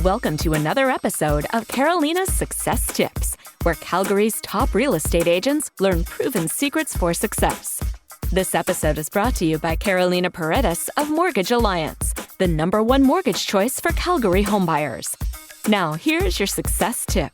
Welcome to another episode of Carolina's Success Tips, where Calgary's top real estate agents learn proven secrets for success. This episode is brought to you by Carolina Paredes of Mortgage Alliance, the #1 mortgage choice for Calgary homebuyers. Now, here's your success tip.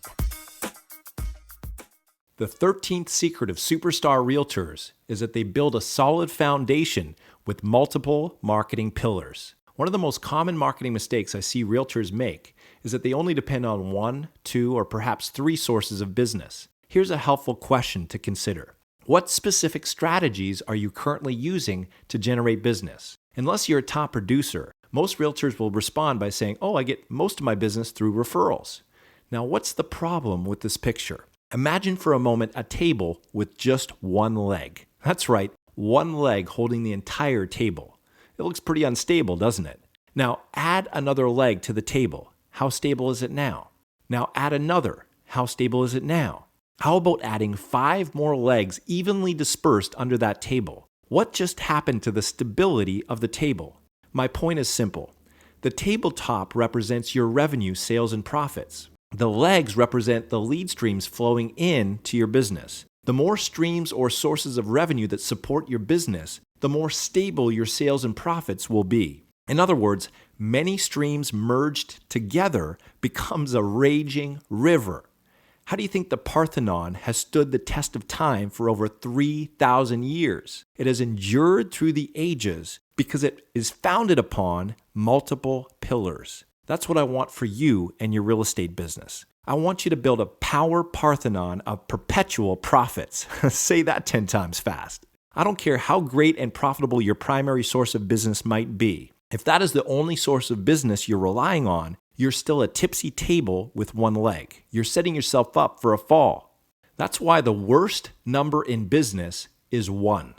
The 13th secret of superstar realtors is that they build a solid foundation with multiple marketing pillars. One of the most common marketing mistakes I see realtors make is that they only depend on 1, 2, or perhaps 3 sources of business. Here's a helpful question to consider. What specific strategies are you currently using to generate business? Unless you're a top producer, most realtors will respond by saying, I get most of my business through referrals. Now, what's the problem with this picture? Imagine for a moment a table with just one leg. That's right, one leg holding the entire table. It looks pretty unstable, doesn't it? Now, add another leg to the table. How stable is it now? Now, add another. How stable is it now? How about adding 5 more legs evenly dispersed under that table? What just happened to the stability of the table? My point is simple. The tabletop represents your revenue, sales, and profits. The legs represent the lead streams flowing in to your business. The more streams or sources of revenue that support your business, the more stable your sales and profits will be. In other words, many streams merged together becomes a raging river. How do you think the Parthenon has stood the test of time for over 3,000 years? It has endured through the ages because it is founded upon multiple pillars. That's what I want for you and your real estate business. I want you to build a power Parthenon of perpetual profits. Say that 10 times fast. I don't care how great and profitable your primary source of business might be. If that is the only source of business you're relying on, you're still a tipsy table with one leg. You're setting yourself up for a fall. That's why the worst number in business is 1.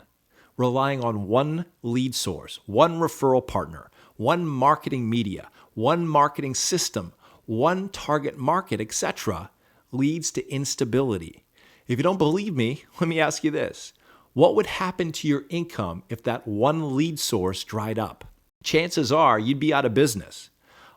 Relying on one lead source, one referral partner, one marketing media, one marketing system, one target market, etc., leads to instability. If you don't believe me, let me ask you this. What would happen to your income if that one lead source dried up? Chances are you'd be out of business.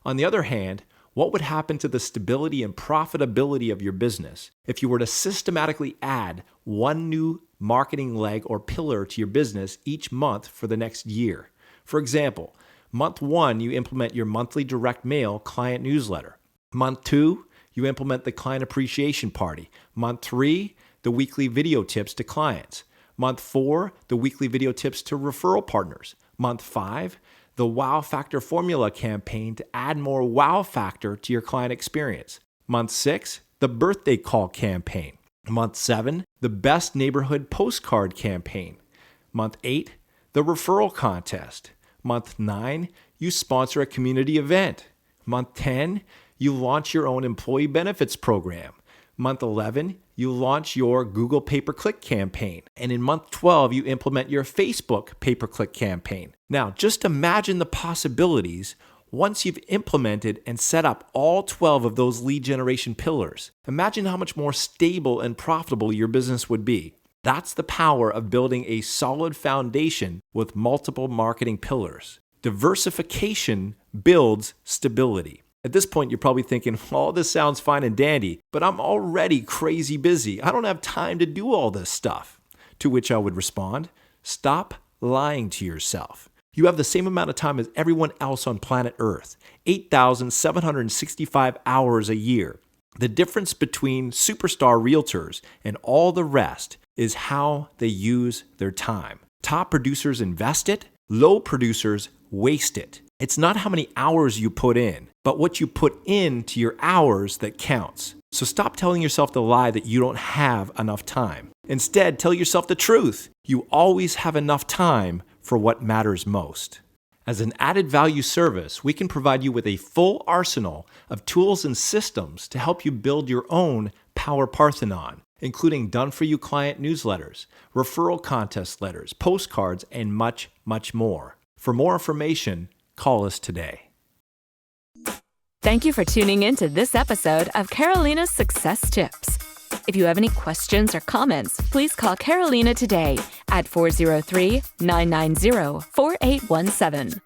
On the other hand, what would happen to the stability and profitability of your business if you were to systematically add one new marketing leg or pillar to your business each month for the next year? For example, month 1, you implement your monthly direct mail client newsletter. Month 2, you implement the client appreciation party. Month 3, the weekly video tips to clients. Month 4, the weekly video tips to referral partners. Month 5, the Wow Factor formula campaign to add more wow factor to your client experience. Month 6, the birthday call campaign. Month 7, the best neighborhood postcard campaign. Month 8, the referral contest. Month 9, you sponsor a community event. Month 10, you launch your own employee benefits program. Month 11, you launch your Google pay-per-click campaign. And in month 12, you implement your Facebook pay-per-click campaign. Now, just imagine the possibilities once you've implemented and set up all 12 of those lead generation pillars. Imagine how much more stable and profitable your business would be. That's the power of building a solid foundation with multiple marketing pillars. Diversification builds stability. At this point, you're probably thinking, this sounds fine and dandy, but I'm already crazy busy. I don't have time to do all this stuff. To which I would respond, stop lying to yourself. You have the same amount of time as everyone else on planet Earth, 8,765 hours a year. The difference between superstar realtors and all the rest is how they use their time. Top producers invest it, low producers waste it. It's not how many hours you put in, but what you put into your hours that counts. So stop telling yourself the lie that you don't have enough time. Instead, tell yourself the truth. You always have enough time for what matters most. As an added value service, we can provide you with a full arsenal of tools and systems to help you build your own Power Parthenon, including done-for-you client newsletters, referral contest letters, postcards, and much, much more. For more information, call us today. Thank you for tuning in to this episode of Carolina's Success Tips. If you have any questions or comments, please call Carolina today at 403-990-4817.